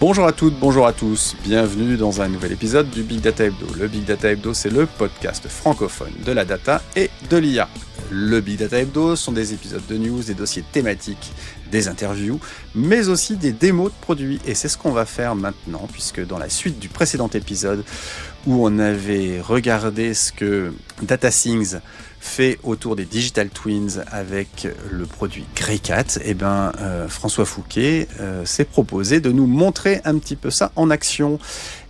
Bonjour à toutes, bonjour à tous, bienvenue dans un nouvel épisode du Big Data Hebdo. Le Big Data Hebdo, c'est le podcast francophone de la data et de l'IA. Le Big Data Hebdo sont des épisodes de news, des dossiers thématiques, des interviews, mais aussi des démos de produits. Et c'est ce qu'on va faire maintenant, puisque dans la suite du précédent épisode, où on avait regardé ce que DataSings fait autour des Digital Twins avec le produit Greycat, François Fouquet s'est proposé de nous montrer un petit peu ça en action.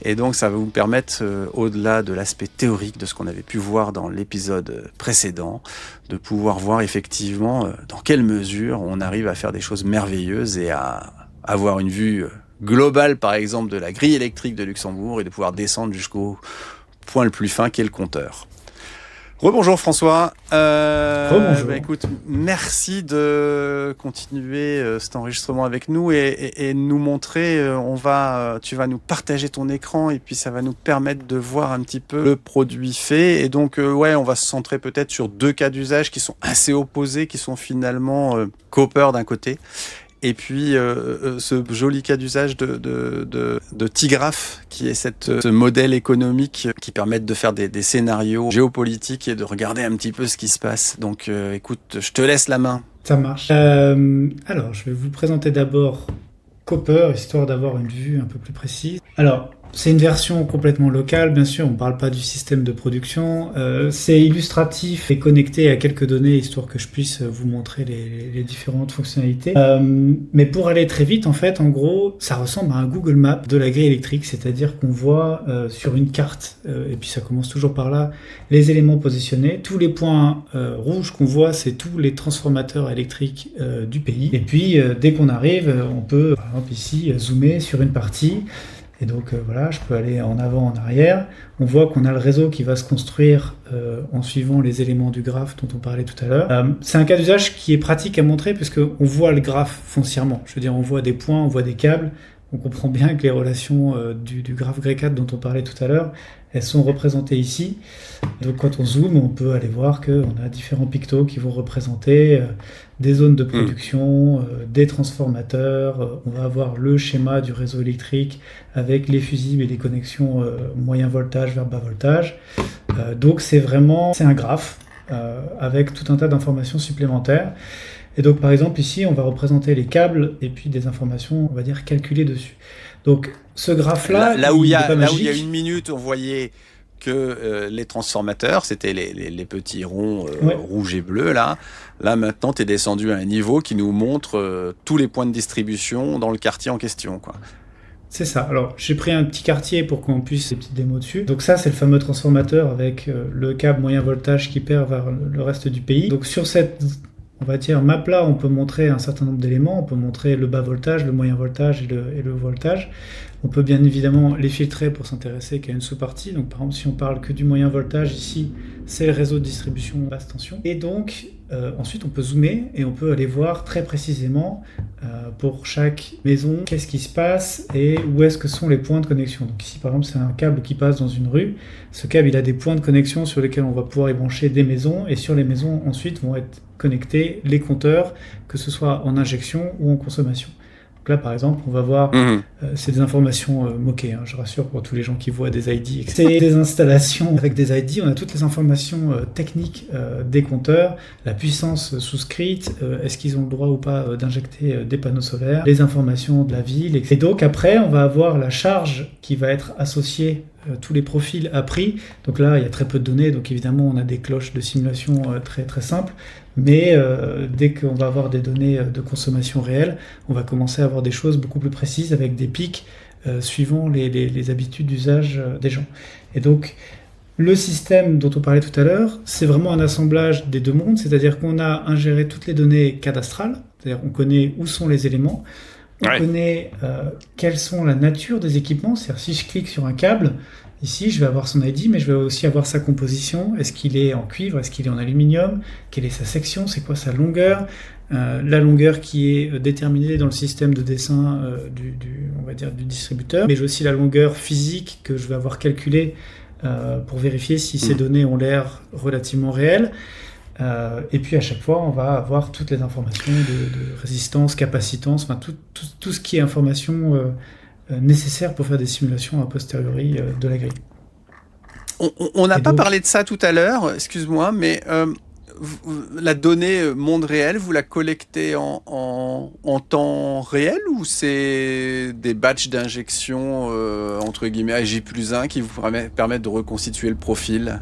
Et donc ça va vous permettre, au-delà de l'aspect théorique de ce qu'on avait pu voir dans l'épisode précédent, de pouvoir voir effectivement dans quelle mesure on arrive à faire des choses merveilleuses et à avoir une vue globale, par exemple, de la grille électrique de Luxembourg et de pouvoir descendre jusqu'au point le plus fin qu'est le compteur. Rebonjour François. Rebonjour. Écoute, merci de continuer cet enregistrement avec nous et nous montrer. Tu vas nous partager ton écran et puis ça va nous permettre de voir un petit peu le produit fait. Et donc, on va se centrer peut-être sur deux cas d'usage qui sont assez opposés, qui sont finalement Copper d'un côté. Et puis ce joli cas d'usage de Tigraph, qui est ce modèle économique qui permet de faire des scénarios géopolitiques et de regarder un petit peu ce qui se passe. Donc écoute, je te laisse la main. Ça marche. Alors, je vais vous présenter d'abord Copper, histoire d'avoir une vue un peu plus précise. Alors, c'est une version complètement locale, bien sûr, on ne parle pas du système de production. C'est illustratif et connecté à quelques données, histoire que je puisse vous montrer les différentes fonctionnalités. Mais pour aller très vite, en fait, en gros, ça ressemble à un Google Maps de la grille électrique, c'est-à-dire qu'on voit sur une carte, et puis ça commence toujours par là, les éléments positionnés. Tous les points rouges qu'on voit, c'est tous les transformateurs électriques du pays. Et puis, dès qu'on arrive, on peut, par exemple ici, zoomer sur une partie. Et donc je peux aller en avant, en arrière. On voit qu'on a le réseau qui va se construire en suivant les éléments du graphe dont on parlait tout à l'heure. C'est un cas d'usage qui est pratique à montrer puisqu'on voit le graphe foncièrement. Je veux dire, on voit des points, on voit des câbles. On comprend bien que les relations du graphe Greycat dont on parlait tout à l'heure, elles sont représentées ici. Donc quand on zoome, on peut aller voir qu'on a différents pictos qui vont représenter des zones de production, des transformateurs. On va avoir le schéma du réseau électrique avec les fusibles et les connexions moyen voltage vers bas voltage. Donc c'est un graphe avec tout un tas d'informations supplémentaires. Et donc, par exemple, ici, on va représenter les câbles et puis des informations, on va dire, calculées dessus. Donc, ce graphe-là, là où il y a magique. une minute, on voyait que les transformateurs, c'était les petits ronds rouges et bleus, là. Là, maintenant, tu es descendu à un niveau qui nous montre tous les points de distribution dans le quartier en question, quoi. C'est ça. Alors, j'ai pris un petit quartier pour qu'on puisse des petites démos dessus. Donc ça, c'est le fameux transformateur avec le câble moyen voltage qui perd vers le reste du pays. Donc, sur cette... on va dire map là, on peut montrer un certain nombre d'éléments, on peut montrer le bas voltage, le moyen voltage et le voltage. On peut bien évidemment les filtrer pour s'intéresser qu'à une sous-partie. Donc par exemple, si on parle que du moyen voltage, ici, c'est le réseau de distribution basse tension. Et donc, ensuite, on peut zoomer et on peut aller voir très précisément pour chaque maison qu'est-ce qui se passe et où est-ce que sont les points de connexion. Donc ici, par exemple, c'est un câble qui passe dans une rue. Ce câble, il a des points de connexion sur lesquels on va pouvoir y brancher des maisons. Et sur les maisons, ensuite, vont être connecter les compteurs, que ce soit en injection ou en consommation. Donc là, par exemple, on va voir, c'est des informations moquées, je rassure pour tous les gens qui voient des ID. C'est des installations avec des ID, on a toutes les informations techniques des compteurs, la puissance souscrite, est-ce qu'ils ont le droit ou pas d'injecter des panneaux solaires, les informations de la ville. Et donc après, on va avoir la charge qui va être associée tous les profils appris. Donc là, il y a très peu de données, donc évidemment, on a des cloches de simulation très, très simples. Mais dès qu'on va avoir des données de consommation réelle, on va commencer à avoir des choses beaucoup plus précises avec des pics suivant les habitudes d'usage des gens. Et donc, le système dont on parlait tout à l'heure, c'est vraiment un assemblage des deux mondes, c'est-à-dire qu'on a ingéré toutes les données cadastrales, c'est-à-dire on connaît où sont les éléments, on connaît quelles sont la nature des équipements, c'est-à-dire si je clique sur un câble, ici je vais avoir son ID, mais je vais aussi avoir sa composition, est-ce qu'il est en cuivre, est-ce qu'il est en aluminium, quelle est sa section, c'est quoi sa longueur, la longueur qui est déterminée dans le système de dessin on va dire du distributeur, mais j'ai aussi la longueur physique que je vais avoir calculée pour vérifier si ces données ont l'air relativement réelles. Et puis à chaque fois, on va avoir toutes les informations de résistance, capacitance, enfin tout ce qui est information nécessaires pour faire des simulations a posteriori de la grille. On n'a pas parlé de ça tout à l'heure, excuse-moi, mais la donnée monde réel, vous la collectez en temps réel ou c'est des batchs d'injection entre guillemets à J+1 qui vous permettent de reconstituer le profil?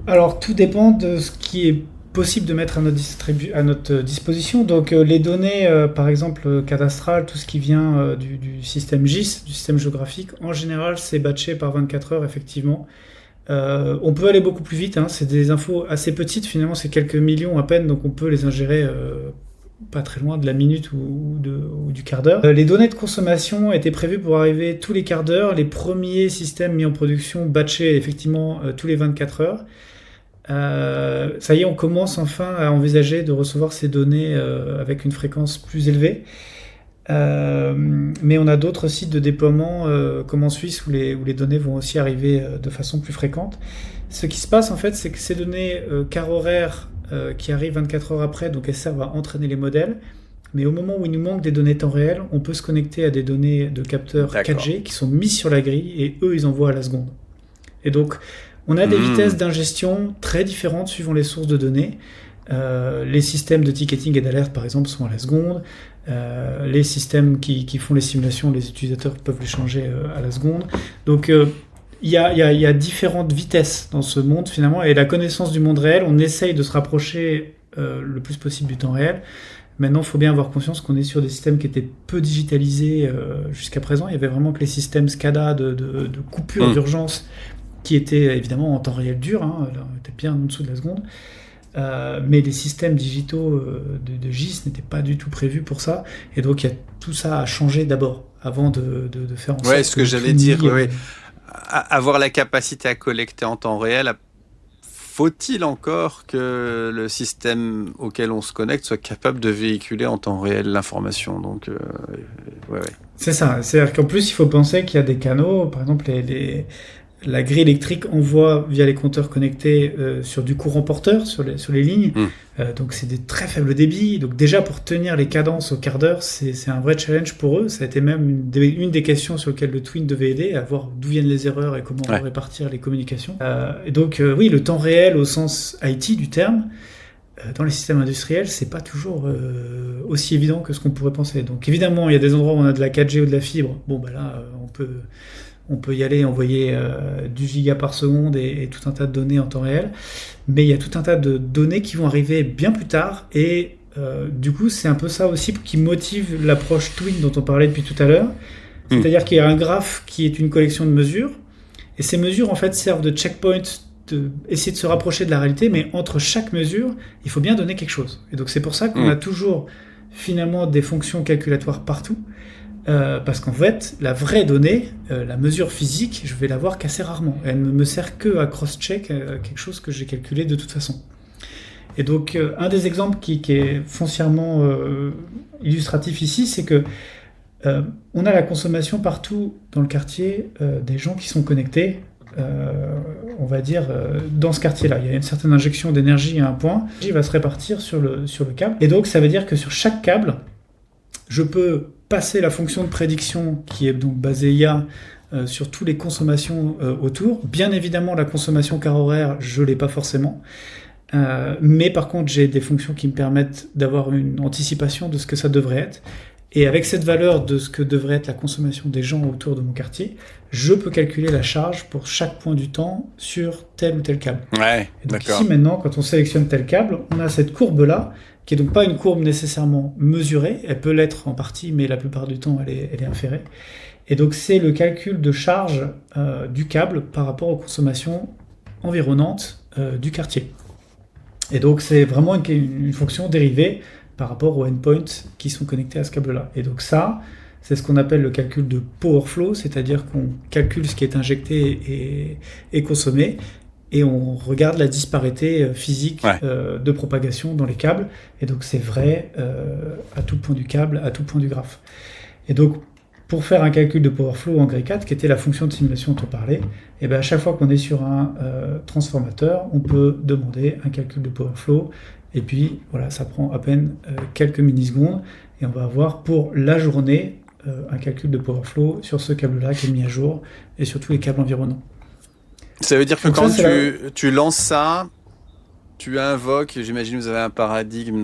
Alors tout dépend de ce qui est possible de mettre à notre disposition. Donc les données, par exemple cadastrales, tout ce qui vient du système GIS, du système géographique, en général c'est batché par 24 heures effectivement. On peut aller beaucoup plus vite, c'est des infos assez petites, finalement c'est quelques millions à peine, donc on peut les ingérer pas très loin de la minute ou du quart d'heure. Les données de consommation étaient prévues pour arriver tous les quarts d'heure, les premiers systèmes mis en production batchés effectivement tous les 24 heures. Ça y est, on commence enfin à envisager de recevoir ces données avec une fréquence plus élevée. Mais on a d'autres sites de déploiement comme en Suisse où les données vont aussi arriver de façon plus fréquente. Ce qui se passe en fait, c'est que ces données quart horaire qui arrivent 24 heures après, donc elles servent à entraîner les modèles, mais au moment où il nous manque des données temps réel, on peut se connecter à des données de capteurs 4G qui sont mis sur la grille et eux ils envoient à la seconde. Et donc on a des vitesses d'ingestion très différentes suivant les sources de données. Les systèmes de ticketing et d'alerte par exemple sont à la seconde. Les systèmes qui font les simulations, les utilisateurs peuvent les changer à la seconde. Donc il y a différentes vitesses dans ce monde finalement, et la connaissance du monde réel, on essaye de se rapprocher le plus possible du temps réel. Maintenant, il faut bien avoir conscience qu'on est sur des systèmes qui étaient peu digitalisés jusqu'à présent. Il y avait vraiment que les systèmes SCADA de coupure d'urgence qui étaient évidemment en temps réel dur, on était bien en dessous de la seconde. Mais les systèmes digitaux de GIS n'étaient pas du tout prévus pour ça, et donc tout ça a changé d'abord avant de faire en sorte. Ouais, ce que j'allais dire, avoir la capacité à collecter en temps réel, faut-il encore que le système auquel on se connecte soit capable de véhiculer en temps réel l'information? Donc, ouais. C'est ça, c'est-à-dire qu'en plus il faut penser qu'il y a des canaux, par exemple la grille électrique envoie via les compteurs connectés sur du courant porteur, sur les lignes. Donc c'est des très faibles débits. Donc déjà pour tenir les cadences au quart d'heure, c'est un vrai challenge pour eux. Ça a été même une des questions sur lesquelles le Twin devait aider, à voir d'où viennent les erreurs et comment répartir les communications. Et donc oui, le temps réel au sens IT du terme, dans les systèmes industriels, c'est pas toujours aussi évident que ce qu'on pourrait penser. Donc évidemment, il y a des endroits où on a de la 4G ou de la fibre. Bon, là, on peut y aller, envoyer du giga par seconde et tout un tas de données en temps réel. Mais il y a tout un tas de données qui vont arriver bien plus tard. Et du coup, c'est un peu ça aussi qui motive l'approche Twin dont on parlait depuis tout à l'heure. C'est-à-dire qu'il y a un graphe qui est une collection de mesures. Et ces mesures, en fait, servent de checkpoint, essayer de se rapprocher de la réalité. Mais entre chaque mesure, il faut bien donner quelque chose. Et donc, c'est pour ça qu'on a toujours, finalement, des fonctions calculatoires partout. Parce qu'en fait, la vraie donnée, la mesure physique, je vais la voir qu'assez rarement. Elle ne me sert que à cross-check quelque chose que j'ai calculé de toute façon. Et donc, un des exemples qui est foncièrement illustratif ici, c'est que on a la consommation partout dans le quartier des gens qui sont connectés, on va dire, dans ce quartier-là. Il y a une certaine injection d'énergie à un point, l'énergie va se répartir sur le câble. Et donc, ça veut dire que sur chaque câble, je peux passer la fonction de prédiction qui est donc basée IA sur toutes les consommations autour. Bien évidemment, la consommation quart horaire, je ne l'ai pas forcément. Mais par contre, j'ai des fonctions qui me permettent d'avoir une anticipation de ce que ça devrait être. Et avec cette valeur de ce que devrait être la consommation des gens autour de mon quartier, je peux calculer la charge pour chaque point du temps sur tel ou tel câble. Ouais, et donc d'accord. Ici, maintenant, quand on sélectionne tel câble, on a cette courbe-là, qui est donc pas une courbe nécessairement mesurée, elle peut l'être en partie, mais la plupart du temps, elle est inférée. Et donc, c'est le calcul de charge du câble par rapport aux consommations environnantes du quartier. Et donc, c'est vraiment une fonction dérivée par rapport aux endpoints qui sont connectés à ce câble-là. Et donc ça, c'est ce qu'on appelle le calcul de power flow, c'est-à-dire qu'on calcule ce qui est injecté et consommé, et on regarde la disparité physique de propagation dans les câbles. Et donc c'est vrai à tout point du câble, à tout point du graphe. Et donc, pour faire un calcul de power flow en grey 4, qui était la fonction de simulation dont on parlait, et bien à chaque fois qu'on est sur un transformateur, on peut demander un calcul de power flow. Et puis, voilà, ça prend à peine quelques millisecondes. Et on va avoir pour la journée un calcul de power flow sur ce câble-là qui est mis à jour et sur tous les câbles environnants. Ça veut dire que quand tu lances ça, tu invoques, j'imagine que vous avez un paradigme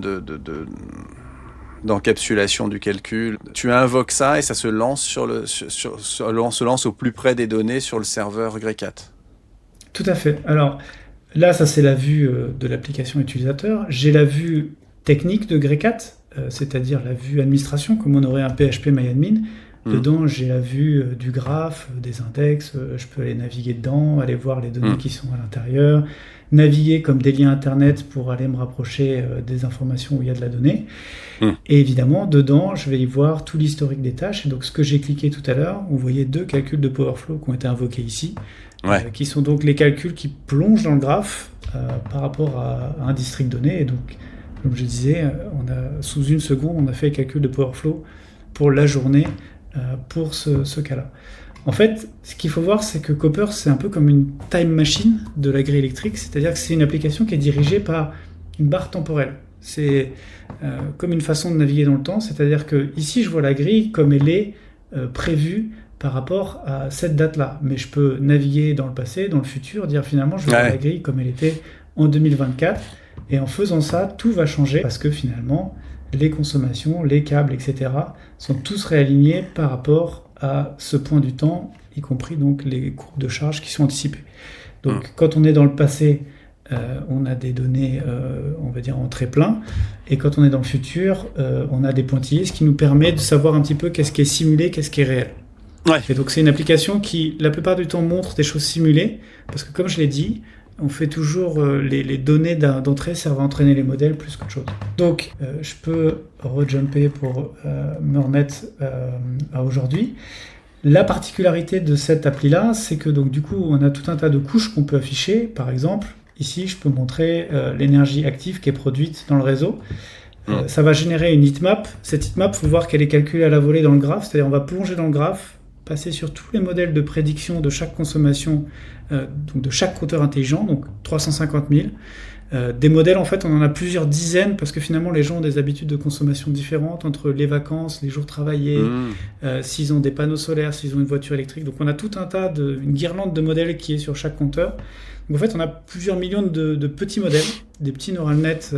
d'encapsulation du calcul. Tu invoques ça et ça se lance se lance au plus près des données sur le serveur Grey4. Tout à fait. Alors là, ça c'est la vue de l'application utilisateur. J'ai la vue technique de Grey4, c'est-à-dire la vue administration, comme on aurait un PHP MyAdmin. Dedans, j'ai la vue du graphe, des index, je peux aller naviguer dedans, aller voir les données qui sont à l'intérieur, naviguer comme des liens internet pour aller me rapprocher des informations où il y a de la donnée. Et évidemment, dedans, je vais y voir tout l'historique des tâches. Et donc, ce que j'ai cliqué tout à l'heure, vous voyez 2 calculs de Powerflow qui ont été invoqués ici, qui sont donc les calculs qui plongent dans le graphe par rapport à un district donné. Et donc, comme je disais, sous 1 seconde, on a fait les calculs de Powerflow pour la journée pour ce cas-là. En fait, ce qu'il faut voir, c'est que Copper, c'est un peu comme une time machine de la grille électrique, c'est-à-dire que c'est une application qui est dirigée par une barre temporelle. C'est comme une façon de naviguer dans le temps, c'est-à-dire que ici, je vois la grille comme elle est prévue par rapport à cette date-là. Mais je peux naviguer dans le passé, dans le futur, dire finalement, je vois la grille comme elle était en 2024, et en faisant ça, tout va changer, parce que finalement, les consommations, les câbles, etc., sont tous réalignés par rapport à ce point du temps, y compris donc les courbes de charge qui sont anticipées. Donc, quand on est dans le passé, on a des données, on va dire, en très plein, et quand on est dans le futur, on a des pointillés, ce qui nous permet de savoir un petit peu qu'est-ce qui est simulé, qu'est-ce qui est réel. Et donc, c'est une application qui, la plupart du temps, montre des choses simulées, parce que comme je l'ai dit, on fait toujours les données d'entrée servent à entraîner les modèles plus qu'autre chose. Donc, je peux rejumper pour me remettre à aujourd'hui. La particularité de cette appli-là, c'est que donc, du coup, on a tout un tas de couches qu'on peut afficher. Par exemple, ici, je peux montrer l'énergie active qui est produite dans le réseau. Ça va générer une heatmap. Cette heatmap, il faut voir qu'elle est calculée à la volée dans le graphe. C'est-à-dire on va plonger dans le graphe, passer sur tous les modèles de prédiction de chaque consommation, donc de chaque compteur intelligent, donc 350 000. Des modèles, en fait, on en a plusieurs dizaines, parce que finalement, les gens ont des habitudes de consommation différentes entre les vacances, les jours travaillés, s'ils ont des panneaux solaires, s'ils ont une voiture électrique. Donc, on a tout un tas une guirlande de modèles qui est sur chaque compteur. Donc, en fait, on a plusieurs millions de petits modèles, des petits neural nets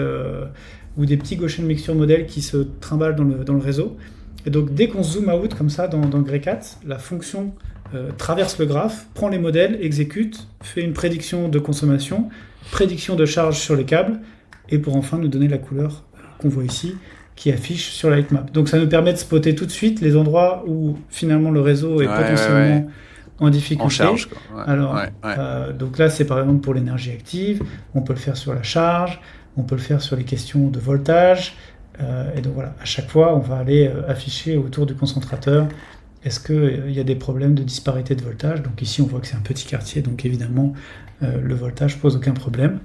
ou des petits Gaussian mixture modèles qui se trimballent dans le réseau. Et donc, dès qu'on zoom out comme ça dans Grey4, la fonction traverse le graphe, prend les modèles, exécute, fait une prédiction de consommation, prédiction de charge sur les câbles, et pour enfin nous donner la couleur qu'on voit ici, qui affiche sur la heatmap. Donc, ça nous permet de spotter tout de suite les endroits où finalement le réseau est potentiellement en difficulté. En charge, quoi. Alors, donc là, c'est par exemple pour l'énergie active. On peut le faire sur la charge, on peut le faire sur les questions de voltage. Et donc voilà, à chaque fois, on va aller afficher autour du concentrateur est-ce qu'il y a des problèmes de disparité de voltage. Donc ici, on voit que c'est un petit quartier, donc évidemment, le voltage pose aucun problème.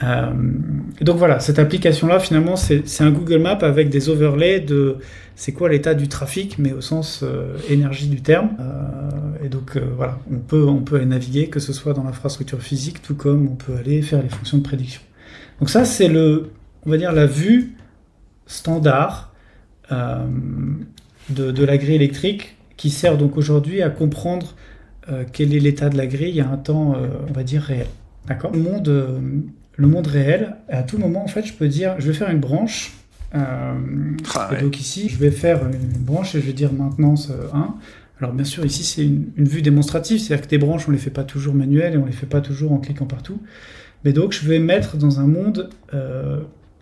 Et donc voilà, cette application-là, finalement, c'est un Google Maps avec des overlays de c'est quoi l'état du trafic, mais au sens énergie du terme. Et donc voilà, on peut aller naviguer, que ce soit dans l'infrastructure physique, tout comme on peut aller faire les fonctions de prédiction. Donc ça, c'est on va dire, la vue standard de la grille électrique qui sert donc aujourd'hui à comprendre quel est l'état de la grille à un temps, on va dire, réel. D'accord ? Le monde réel, à tout moment, en fait, je peux dire, je vais faire une branche. Et donc ici, je vais faire une branche et je vais dire maintenance 1. Alors bien sûr, ici, c'est une vue démonstrative, c'est-à-dire que des branches, on ne les fait pas toujours manuelles et on ne les fait pas toujours en cliquant partout. Mais donc, je vais mettre dans un monde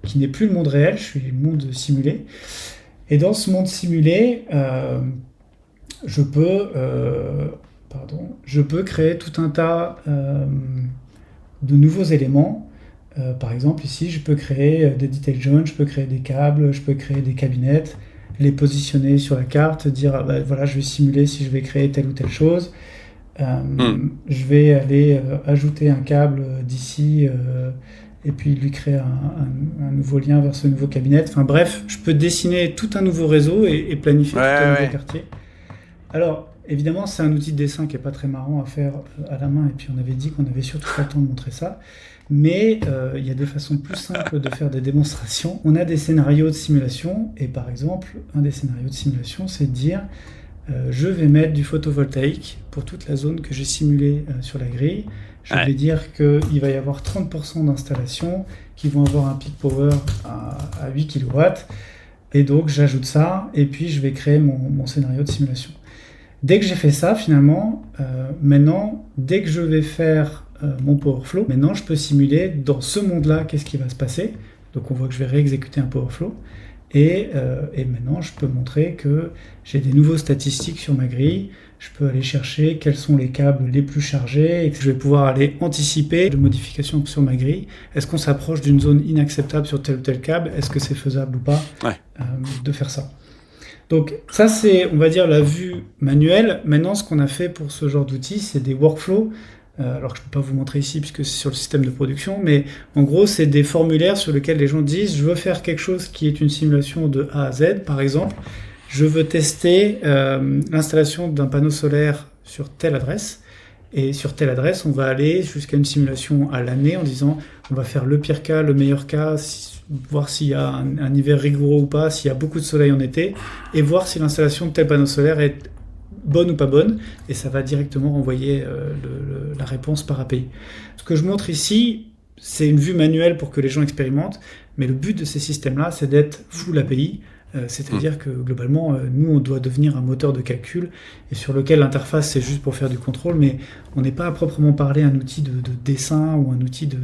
qui n'est plus le monde réel, je suis le monde simulé. Et dans ce monde simulé, je peux créer tout un tas de nouveaux éléments. Par exemple, ici, je peux créer des detail joints, je peux créer des câbles, je peux créer des cabinets, les positionner sur la carte, dire voilà, je vais simuler si je vais créer telle ou telle chose. Je vais aller ajouter un câble d'ici et puis lui créer un nouveau lien vers ce nouveau cabinet. Enfin bref, je peux dessiner tout un nouveau réseau et planifier tout un nouveau quartier. Alors, évidemment, c'est un outil de dessin qui n'est pas très marrant à faire à la main, et puis on avait dit qu'on avait surtout pas le temps de montrer ça. Mais il y a des façons plus simples de faire des démonstrations. On a des scénarios de simulation, et par exemple, un des scénarios de simulation, c'est de dire je vais mettre du photovoltaïque pour toute la zone que j'ai simulée sur la grille. Je vais dire qu'il va y avoir 30% d'installations qui vont avoir un peak power à 8 kW. Et donc, j'ajoute ça, et puis je vais créer mon scénario de simulation. Dès que j'ai fait ça, finalement, maintenant, dès que je vais faire mon PowerFlow, maintenant, je peux simuler dans ce monde-là qu'est-ce qui va se passer. Donc, on voit que je vais réexécuter un PowerFlow. Et maintenant, je peux montrer que j'ai des nouveaux statistiques sur ma grille. Je peux aller chercher quels sont les câbles les plus chargés et que je vais pouvoir aller anticiper de modifications sur ma grille. Est-ce qu'on s'approche d'une zone inacceptable sur tel ou tel câble? Est-ce que c'est faisable ou pas de faire ça? Donc ça, c'est, on va dire, la vue manuelle. Maintenant, ce qu'on a fait pour ce genre d'outils, c'est des workflows. Alors que je ne peux pas vous montrer ici puisque c'est sur le système de production, mais en gros, c'est des formulaires sur lesquels les gens disent « Je veux faire quelque chose qui est une simulation de A à Z, par exemple. Je veux tester l'installation d'un panneau solaire sur telle adresse. Et sur telle adresse, on va aller jusqu'à une simulation à l'année en disant on va faire le pire cas, le meilleur cas, voir s'il y a un hiver rigoureux ou pas, s'il y a beaucoup de soleil en été, et voir si l'installation de tel panneau solaire est bonne ou pas bonne, et ça va directement renvoyer la réponse par API. Ce que je montre ici, c'est une vue manuelle pour que les gens expérimentent, mais le but de ces systèmes-là, c'est d'être full API, c'est-à-dire que globalement, nous, on doit devenir un moteur de calcul, et sur lequel l'interface, c'est juste pour faire du contrôle, mais on n'est pas à proprement parler un outil de dessin ou un outil de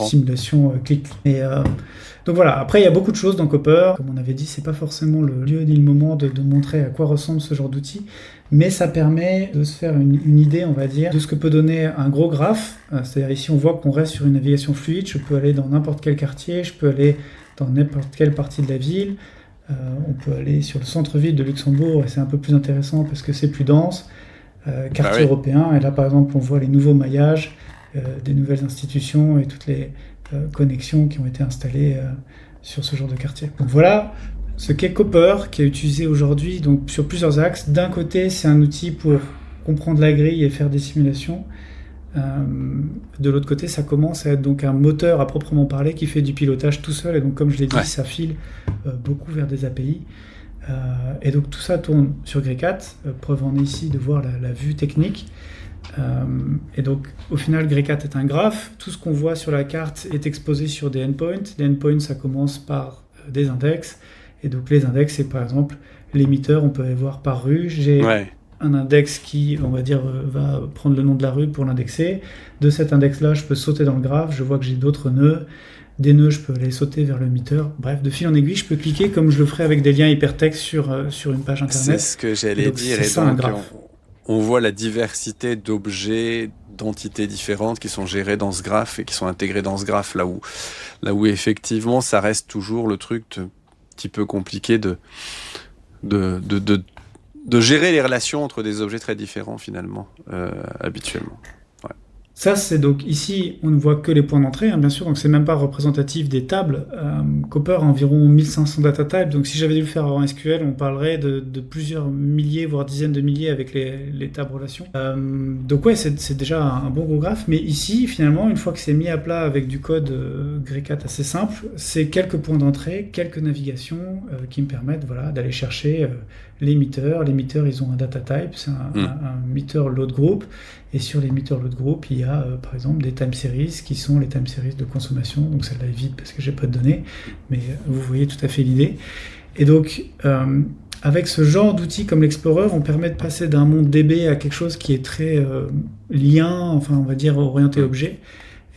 simulation clic. Et, donc voilà, après il y a beaucoup de choses dans Copper. Comme on avait dit, c'est pas forcément le lieu ni le moment de montrer à quoi ressemble ce genre d'outil, mais ça permet de se faire une idée, on va dire, de ce que peut donner un gros graphe. C'est-à-dire ici on voit qu'on reste sur une navigation fluide, je peux aller dans n'importe quel quartier, je peux aller dans n'importe quelle partie de la ville, on peut aller sur le centre-ville de Luxembourg et c'est un peu plus intéressant parce que c'est plus dense, quartier européen, et là par exemple on voit les nouveaux maillages, des nouvelles institutions et toutes les connexions qui ont été installées sur ce genre de quartier. Donc voilà ce qu'est Copper, qui est utilisé aujourd'hui donc, sur plusieurs axes. D'un côté, c'est un outil pour comprendre la grille et faire des simulations. De l'autre côté, ça commence à être donc un moteur à proprement parler qui fait du pilotage tout seul. Et donc, comme je l'ai dit, ça file beaucoup vers des API. Et donc, tout ça tourne sur GRECAT. Preuve en est ici de voir la vue technique. Et donc, au final, GRECAT est un graphe. Tout ce qu'on voit sur la carte est exposé sur des endpoints. Les endpoints, ça commence par des index. Et donc, les index, c'est par exemple l'émetteur, on peut les voir par rue. J'ai un index qui, on va dire, va prendre le nom de la rue pour l'indexer. De cet index-là, je peux sauter dans le graphe. Je vois que j'ai d'autres nœuds. Des nœuds, je peux aller sauter vers le émetteur. Bref, de fil en aiguille, je peux cliquer comme je le ferais avec des liens hypertextes sur une page internet. C'est ce que j'allais dire. Et donc, on voit la diversité d'objets, d'entités différentes qui sont gérées dans ce graphe et qui sont intégrées dans ce graphe, là où effectivement, ça reste toujours le truc un petit peu compliqué de gérer les relations entre des objets très différents, finalement, habituellement. Ça, c'est donc ici, on ne voit que les points d'entrée, bien sûr, donc c'est même pas représentatif des tables. Copper a environ 1500 data types, donc si j'avais dû le faire en SQL, on parlerait de plusieurs milliers, voire dizaines de milliers avec les tables relations. Donc ouais, c'est déjà un bon gros graphe, mais ici, finalement, une fois que c'est mis à plat avec du code GRECAT assez simple, c'est quelques points d'entrée, quelques navigations qui me permettent d'aller chercher l'émetteur. L'émetteur, ils ont un data type, c'est un meter load group. Et sur les meter load group, il y a par exemple des time series qui sont les time series de consommation. Donc celle-là est vide parce que j'ai pas de données, mais vous voyez tout à fait l'idée. Et donc avec ce genre d'outils comme l'Explorer, on permet de passer d'un monde DB à quelque chose qui est très on va dire orienté objet.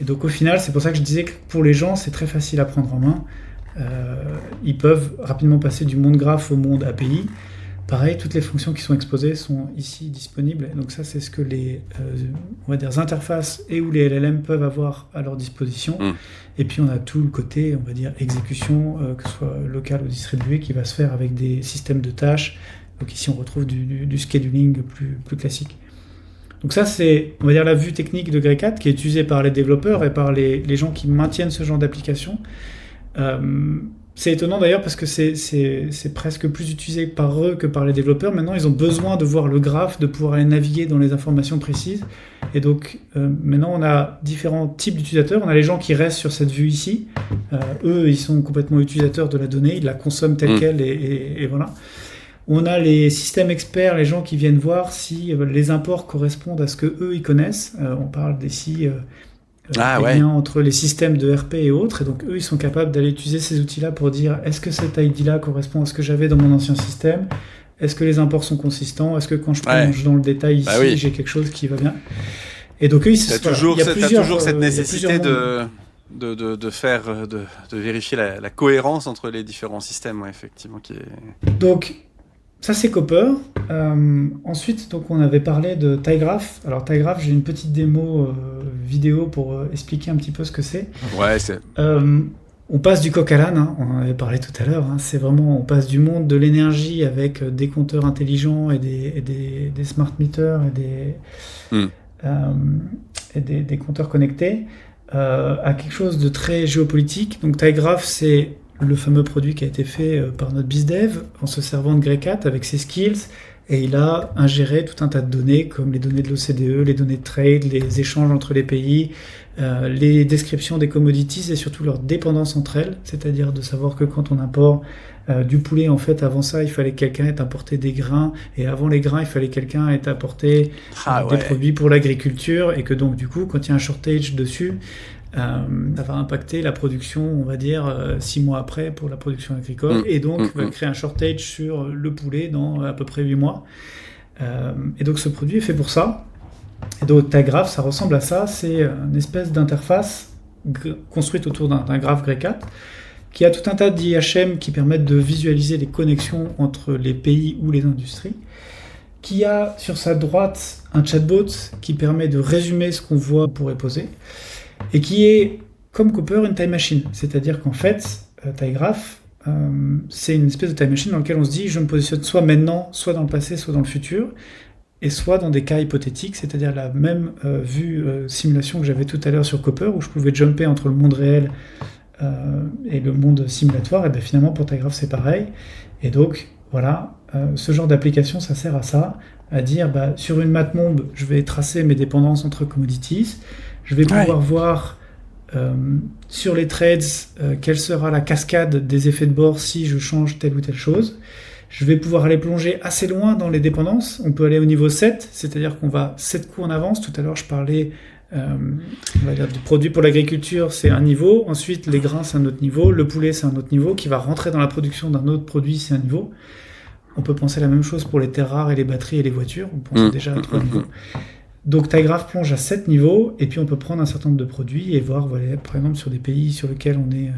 Et donc au final, c'est pour ça que je disais que pour les gens, c'est très facile à prendre en main. Ils peuvent rapidement passer du monde graph au monde API. Pareil, toutes les fonctions qui sont exposées sont ici disponibles. Donc ça, c'est ce que les interfaces et ou les LLM peuvent avoir à leur disposition. Et puis on a tout le côté, on va dire, exécution, que ce soit local ou distribué, qui va se faire avec des systèmes de tâches. Donc ici, on retrouve du scheduling plus classique. Donc ça, c'est, on va dire, la vue technique de GRECAT qui est utilisée par les développeurs et par les gens qui maintiennent ce genre d'application. C'est étonnant d'ailleurs parce que c'est presque plus utilisé par eux que par les développeurs. Maintenant, ils ont besoin de voir le graphe, de pouvoir aller naviguer dans les informations précises. Et donc, maintenant, on a différents types d'utilisateurs. On a les gens qui restent sur cette vue ici. Eux, ils sont complètement utilisateurs de la donnée. Ils la consomment telle qu'elle et voilà. On a les systèmes experts, les gens qui viennent voir si les imports correspondent à ce que eux ils connaissent. On parle d'ici... liens entre les systèmes de RP et autres, et donc eux ils sont capables d'aller utiliser ces outils-là pour dire est-ce que cet ID-là correspond à ce que j'avais dans mon ancien système, est-ce que les imports sont consistants, est-ce que quand je plonge dans le détail ici j'ai quelque chose qui va bien. Et donc eux, t'as toujours cette nécessité de vérifier la cohérence entre les différents systèmes, effectivement, qui est... Donc ça c'est Copper. Ensuite, donc on avait parlé de Tygraph. Alors Tygraph, j'ai une petite démo vidéo pour expliquer un petit peu ce que c'est. On passe du coq à l'âne, hein, on en avait parlé tout à l'heure. Hein, c'est vraiment, on passe du monde de l'énergie avec des compteurs intelligents et des smart meters et des compteurs connectés à quelque chose de très géopolitique. Donc Tygraph, c'est le fameux produit qui a été fait par notre BizDev en se servant de Greycat avec ses skills, et il a ingéré tout un tas de données comme les données de l'OCDE, les données de trade, les échanges entre les pays, les descriptions des commodities et surtout leur dépendance entre elles, c'est-à-dire de savoir que quand on importe du poulet, en fait avant ça il fallait que quelqu'un ait importé des grains, et avant les grains il fallait que quelqu'un ait apporté des produits pour l'agriculture, et que donc du coup quand il y a un shortage dessus, ça va impacter la production, on va dire 6 mois après pour la production agricole, et donc va créer un shortage sur le poulet dans à peu près 8 mois. Et donc ce produit est fait pour ça. Et donc Tygraph, ça ressemble à ça, c'est une espèce d'interface construite autour d'un graphe Greycat qui a tout un tas d'IHM qui permettent de visualiser les connexions entre les pays ou les industries, qui a sur sa droite un chatbot qui permet de résumer ce qu'on voit, on pourrait poser, et qui est, comme Copper, une time machine. C'est-à-dire qu'en fait, Tygraph, c'est une espèce de time machine dans laquelle on se dit, je me positionne soit maintenant, soit dans le passé, soit dans le futur, et soit dans des cas hypothétiques, c'est-à-dire la même vue simulation que j'avais tout à l'heure sur Copper, où je pouvais jumper entre le monde réel et le monde simulatoire, et bien finalement pour Tygraph c'est pareil. Et donc, voilà, ce genre d'application, ça sert à ça, à dire, sur une matmombe, je vais tracer mes dépendances entre commodities, je vais pouvoir voir sur les trades quelle sera la cascade des effets de bord si je change telle ou telle chose. Je vais pouvoir aller plonger assez loin dans les dépendances. On peut aller au niveau 7, c'est-à-dire qu'on va 7 coups en avance. Tout à l'heure, je parlais on va dire, du produit pour l'agriculture, c'est un niveau. Ensuite, les grains, c'est un autre niveau. Le poulet, c'est un autre niveau qui va rentrer dans la production d'un autre produit, c'est un niveau. On peut penser la même chose pour les terres rares et les batteries et les voitures. On pense déjà à 3 niveaux. Donc Tygraph plonge à 7 niveaux, et puis on peut prendre un certain nombre de produits et voir, voilà, par exemple sur des pays sur lesquels on est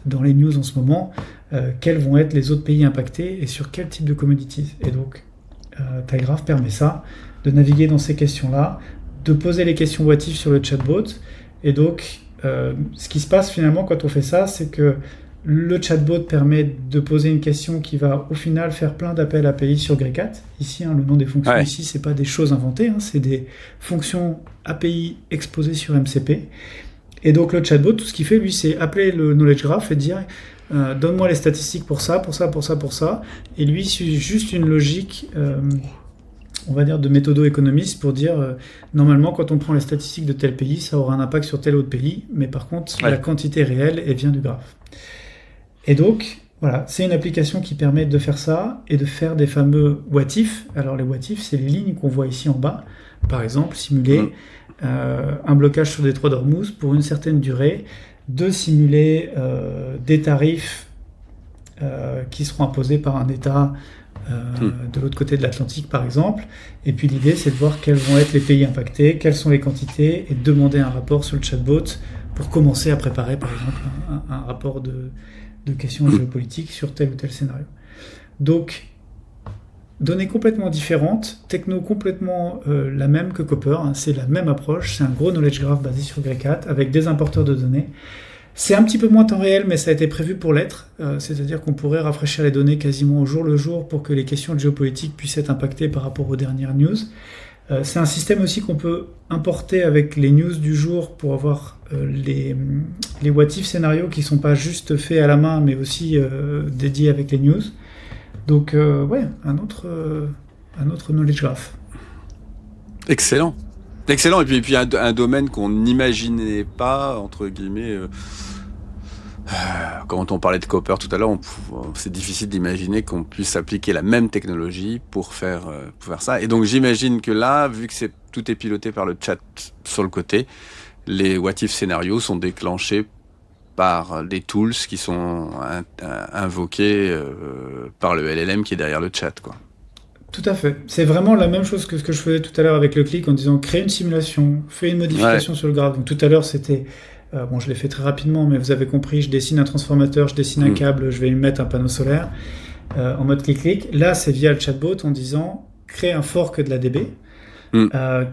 dans les news en ce moment, quels vont être les autres pays impactés et sur quel type de commodities. Et donc Tygraph permet ça, de naviguer dans ces questions-là, de poser les questions what if sur le chatbot. Et donc ce qui se passe finalement quand on fait ça, c'est que le chatbot permet de poser une question qui va au final faire plein d'appels API sur Greycat. Ici, le nom des fonctions ici, c'est pas des choses inventées, c'est des fonctions API exposées sur MCP. Et donc le chatbot, tout ce qu'il fait, lui, c'est appeler le knowledge graph et dire donne-moi les statistiques pour ça, pour ça, pour ça, pour ça. Et lui, c'est juste une logique, on va dire, de méthodo-économiste pour dire normalement, quand on prend les statistiques de tel pays, ça aura un impact sur tel autre pays, mais par contre, la quantité réelle, elle vient du graphe. Et donc, voilà, c'est une application qui permet de faire ça et de faire des fameux what if. Alors les what if, c'est les lignes qu'on voit ici en bas. Par exemple, simuler un blocage sur Détroit d'Ormuz pour une certaine durée, de simuler des tarifs qui seront imposés par un État de l'autre côté de l'Atlantique, par exemple. Et puis l'idée, c'est de voir quels vont être les pays impactés, quelles sont les quantités, et de demander un rapport sur le chatbot pour commencer à préparer, par exemple, un rapport de questions géopolitiques sur tel ou tel scénario. Donc, données complètement différentes, techno complètement la même que Copper, c'est la même approche, c'est un gros knowledge graph basé sur Greycat avec des importeurs de données. C'est un petit peu moins temps réel, mais ça a été prévu pour l'être, c'est-à-dire qu'on pourrait rafraîchir les données quasiment au jour le jour pour que les questions de géopolitique puissent être impactées par rapport aux dernières news. C'est un système aussi qu'on peut importer avec les news du jour pour avoir les what if scénarios qui sont pas juste faits à la main, mais aussi dédiés avec les news. Donc, un autre knowledge graph. Excellent. Excellent. Et puis un domaine qu'on n'imaginait pas, entre guillemets. Quand on parlait de Copper tout à l'heure, c'est difficile d'imaginer qu'on puisse appliquer la même technologie pour faire ça. Et donc j'imagine que là, vu que tout est piloté par le chat sur le côté, les what if scénarios sont déclenchés par des tools qui sont invoqués par le LLM qui est derrière le chat, quoi. Tout à fait. C'est vraiment la même chose que ce que je faisais tout à l'heure avec le clic en disant créer une simulation, fais une modification sur le graphe. Donc tout à l'heure c'était, je l'ai fait très rapidement, mais vous avez compris, je dessine un transformateur, je dessine un câble, je vais lui mettre un panneau solaire en mode clic-clic. Là c'est via le chatbot en disant crée un fork de la DB,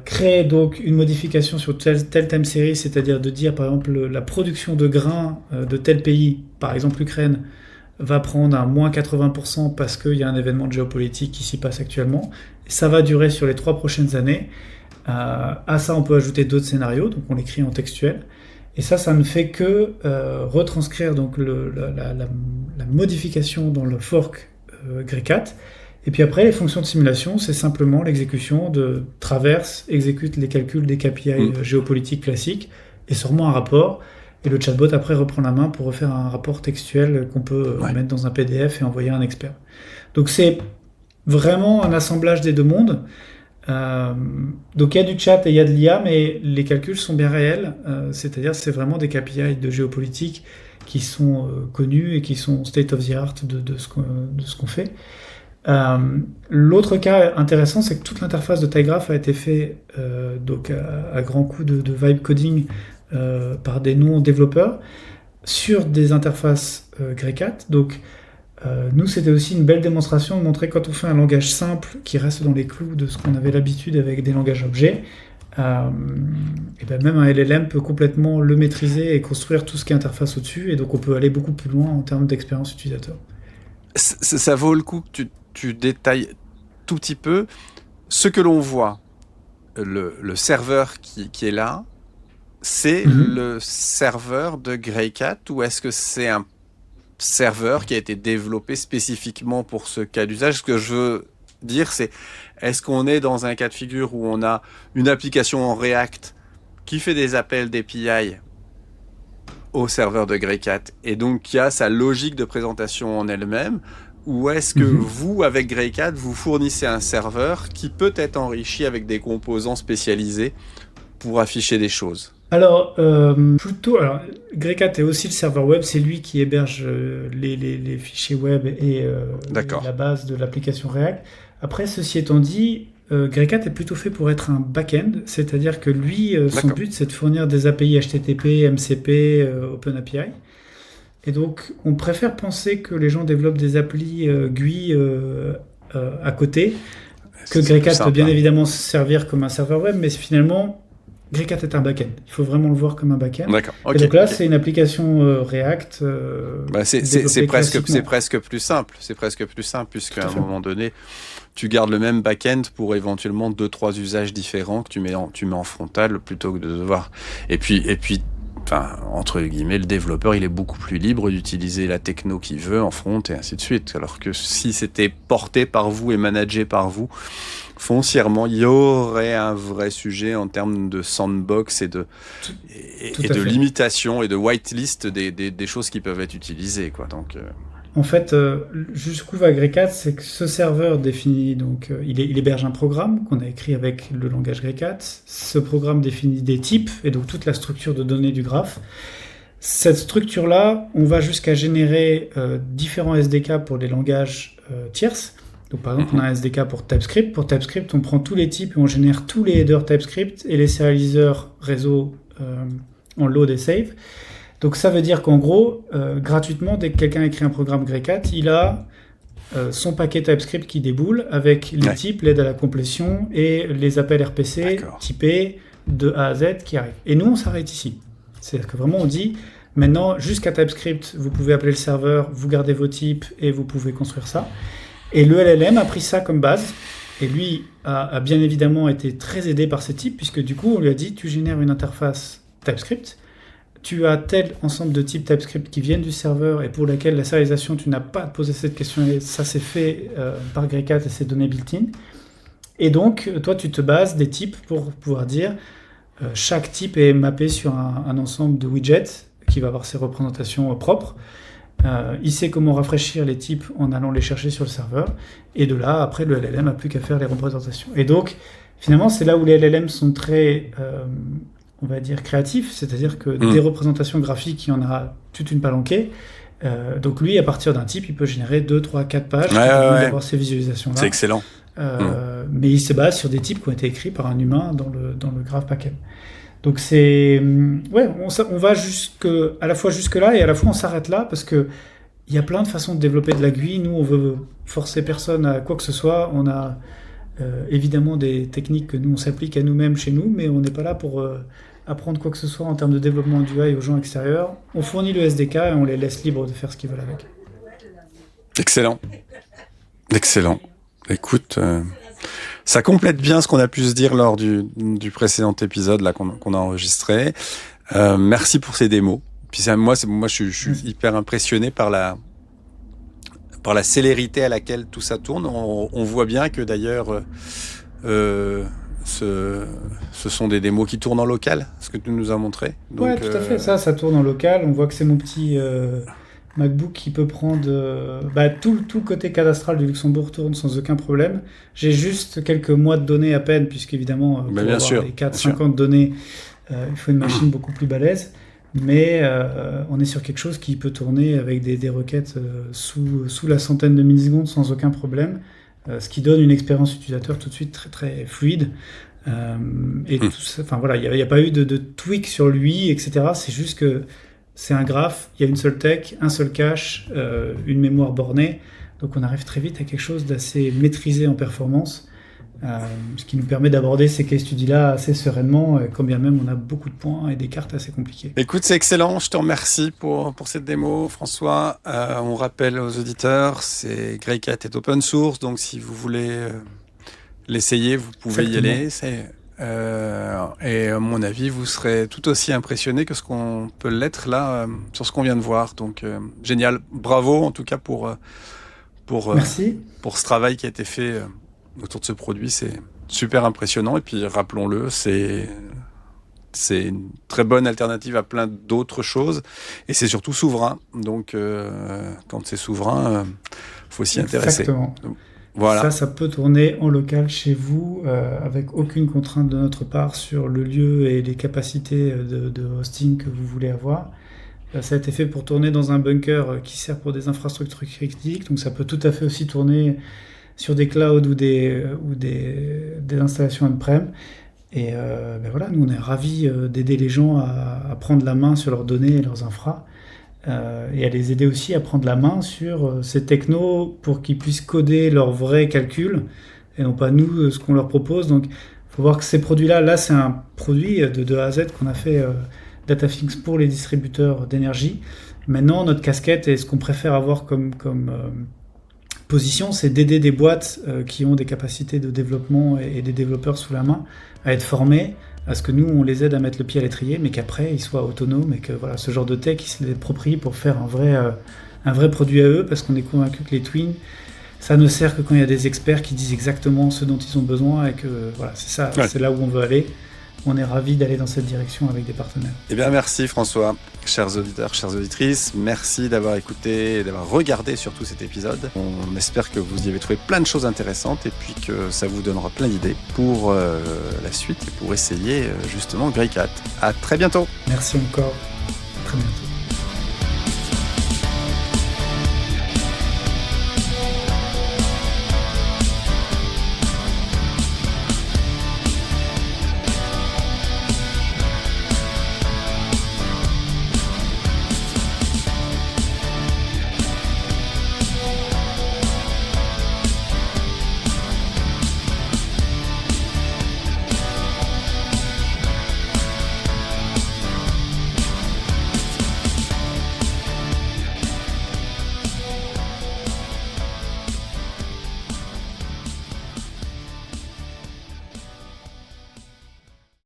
créer donc une modification sur telle time series, c'est-à-dire de dire par exemple la production de grains de tel pays, par exemple l'Ukraine, va prendre un moins 80% parce qu'il y a un événement géopolitique qui s'y passe actuellement. Ça va durer sur les 3 prochaines années. À ça, on peut ajouter d'autres scénarios, donc on l'écrit en textuel. Et ça ne fait que retranscrire donc la modification dans le fork Greycat. Et puis après, les fonctions de simulation, c'est simplement l'exécution de traverse, exécute les calculs des KPI géopolitiques classiques, et sûrement un rapport. Et le chatbot, après, reprend la main pour refaire un rapport textuel qu'on peut mettre dans un PDF et envoyer à un expert. Donc, c'est vraiment un assemblage des deux mondes. Donc, il y a du chat et il y a de l'IA, mais les calculs sont bien réels. C'est-à-dire, c'est vraiment des KPI de géopolitique qui sont connus et qui sont state of the art de ce qu'on fait. L'autre cas intéressant, c'est que toute l'interface de Tygraph a été faite donc à grand coup de vibe coding par des non-développeurs sur des interfaces Greycat. Donc, nous, c'était aussi une belle démonstration de montrer quand on fait un langage simple qui reste dans les clous de ce qu'on avait l'habitude avec des langages objets, et ben même un LLM peut complètement le maîtriser et construire tout ce qui est interface au-dessus, et donc on peut aller beaucoup plus loin en termes d'expérience utilisateur. Ça vaut le coup que tu détailles tout petit peu ce que l'on voit, le serveur qui est là. C'est le serveur de Greycat, ou est-ce que c'est un serveur qui a été développé spécifiquement pour ce cas d'usage? Ce que je veux dire, c'est est-ce qu'on est dans un cas de figure où on a une application en React qui fait des appels d'API au serveur de Greycat et donc qui a sa logique de présentation en elle-même, ou est-ce que vous, avec Greycat, vous fournissez un serveur qui peut être enrichi avec des composants spécialisés pour afficher des choses? Alors, Greycat est aussi le serveur web, c'est lui qui héberge les fichiers web et la base de l'application React. Après, ceci étant dit, Greycat est plutôt fait pour être un back-end, c'est-à-dire que lui, son but, c'est de fournir des API HTTP, MCP, OpenAPI. Et donc, on préfère penser que les gens développent des applis GUI à côté, que Greycat peut bien évidemment servir comme un serveur web, mais finalement, Greycat est un back-end. Il faut vraiment le voir comme un back-end. D'accord. Et donc là, c'est une application React. C'est presque plus simple. C'est presque plus simple, puisqu'à un moment donné, tu gardes le même back-end pour éventuellement 2-3 usages différents que tu mets en frontal plutôt que de devoir. Et puis, enfin, entre guillemets, le développeur, il est beaucoup plus libre d'utiliser la techno qu'il veut en front et ainsi de suite. Alors que si c'était porté par vous et managé par vous, foncièrement, il y aurait un vrai sujet en termes de sandbox et de limitation et de whitelist des choses qui peuvent être utilisées, quoi. Donc, En fait, jusqu'où va Greycat, c'est que ce serveur définit, donc il héberge un programme qu'on a écrit avec le langage Greycat. Ce programme définit des types et donc toute la structure de données du graphe. Cette structure-là, on va jusqu'à générer différents SDK pour les langages tierces. Donc par exemple, on a un SDK pour TypeScript. Pour TypeScript, on prend tous les types et on génère tous les headers TypeScript et les serialiseurs réseau en load et save. Donc ça veut dire qu'en gros, gratuitement, dès que quelqu'un écrit un programme Greycat, il a son paquet TypeScript qui déboule avec les types, l'aide à la complétion et les appels RPC typés de A à Z qui arrivent. Et nous, on s'arrête ici. C'est-à-dire que vraiment, on dit, maintenant, jusqu'à TypeScript, vous pouvez appeler le serveur, vous gardez vos types et vous pouvez construire ça. Et le LLM a pris ça comme base Et lui a bien évidemment été très aidé par ces types, puisque du coup, on lui a dit, tu génères une interface TypeScript, tu as tel ensemble de types TypeScript qui viennent du serveur et pour laquelle la sérialisation, tu n'as pas à te poser cette question, et ça c'est fait par Greycat et c'est donné built-in. Et donc, toi, tu te bases des types pour pouvoir dire chaque type est mappé sur un ensemble de widgets qui va avoir ses représentations propres. Il sait comment rafraîchir les types en allant les chercher sur le serveur. Et de là, après, le LLM n'a plus qu'à faire les représentations. Et donc, finalement, c'est là où les LLM sont très, on va dire, créatifs. C'est-à-dire que des représentations graphiques, il y en a toute une palanquée. Donc lui, à partir d'un type, il peut générer 2, 3, 4 pages pour avoir ces visualisations-là. C'est excellent. Mais il se base sur des types qui ont été écrits par un humain dans le graph backend. Donc c'est on va à la fois jusque là et à la fois on s'arrête là parce que il y a plein de façons de développer de la GUI. Nous on veut forcer personne à quoi que ce soit. On a évidemment des techniques que nous on s'applique à nous-mêmes chez nous, mais on n'est pas là pour apprendre quoi que ce soit en termes de développement d'UI aux gens extérieurs. On fournit le SDK et on les laisse libres de faire ce qu'ils veulent avec. Excellent. Écoute, ça complète bien ce qu'on a pu se dire lors du précédent épisode là qu'on a enregistré. Merci pour ces démos. Puis moi je suis hyper impressionné par la célérité à laquelle tout ça tourne. On voit bien que d'ailleurs ce sont des démos qui tournent en local, ce que tu nous as montré. Donc, ouais, tout à fait. Ça tourne en local. On voit que c'est mon petit MacBook qui peut prendre tout le côté cadastral du Luxembourg tourne sans aucun problème. J'ai juste quelques mois de données à peine, puisqu'évidemment, pour avoir les 4-50 données, il faut une machine beaucoup plus balèze. Mais on est sur quelque chose qui peut tourner avec des requêtes sous la centaine de millisecondes sans aucun problème, ce qui donne une expérience utilisateur tout de suite très, très fluide. Et tout ça, il n'y a pas eu de tweak sur lui, etc. C'est juste que c'est un graphe, il y a une seule tech, un seul cache, une mémoire bornée. Donc on arrive très vite à quelque chose d'assez maîtrisé en performance, ce qui nous permet d'aborder ces case studies-là assez sereinement, quand bien même on a beaucoup de points et des cartes assez compliquées. Écoute, c'est excellent, je te remercie pour cette démo, François. On rappelle aux auditeurs, Greycat est open source, donc si vous voulez l'essayer, vous pouvez y aller. Et à mon avis, vous serez tout aussi impressionné que ce qu'on peut l'être là sur ce qu'on vient de voir. Donc génial, bravo en tout cas pour ce travail qui a été fait autour de ce produit. C'est super impressionnant et puis rappelons-le, c'est une très bonne alternative à plein d'autres choses et c'est surtout souverain. Donc quand c'est souverain, faut s'y intéresser. Exactement. Donc, voilà. Ça peut tourner en local chez vous avec aucune contrainte de notre part sur le lieu et les capacités de hosting que vous voulez avoir. Ça a été fait pour tourner dans un bunker qui sert pour des infrastructures critiques, donc ça peut tout à fait aussi tourner sur des clouds ou des installations on-prem. Et nous on est ravis d'aider les gens à prendre la main sur leurs données et leurs infras. Et à les aider aussi à prendre la main sur ces technos pour qu'ils puissent coder leurs vrais calculs et non pas nous ce qu'on leur propose. Donc il faut voir que ces produits-là, c'est un produit de A à Z qu'on a fait DataFinks pour les distributeurs d'énergie. Maintenant, notre casquette et ce qu'on préfère avoir comme position, c'est d'aider des boîtes qui ont des capacités de développement et des développeurs sous la main à être formés, à ce que nous, on les aide à mettre le pied à l'étrier, mais qu'après, ils soient autonomes et que ce genre de tech, ils se les approprient pour faire un vrai produit à eux, parce qu'on est convaincu que les twins, ça ne sert que quand il y a des experts qui disent exactement ce dont ils ont besoin et que c'est ça, c'est là où on veut aller. On est ravis d'aller dans cette direction avec des partenaires. Eh bien, merci François. Chers auditeurs, chères auditrices, merci d'avoir écouté et d'avoir regardé surtout cet épisode. On espère que vous y avez trouvé plein de choses intéressantes et puis que ça vous donnera plein d'idées pour la suite et pour essayer justement Greycat. À très bientôt. Merci encore. À très bientôt.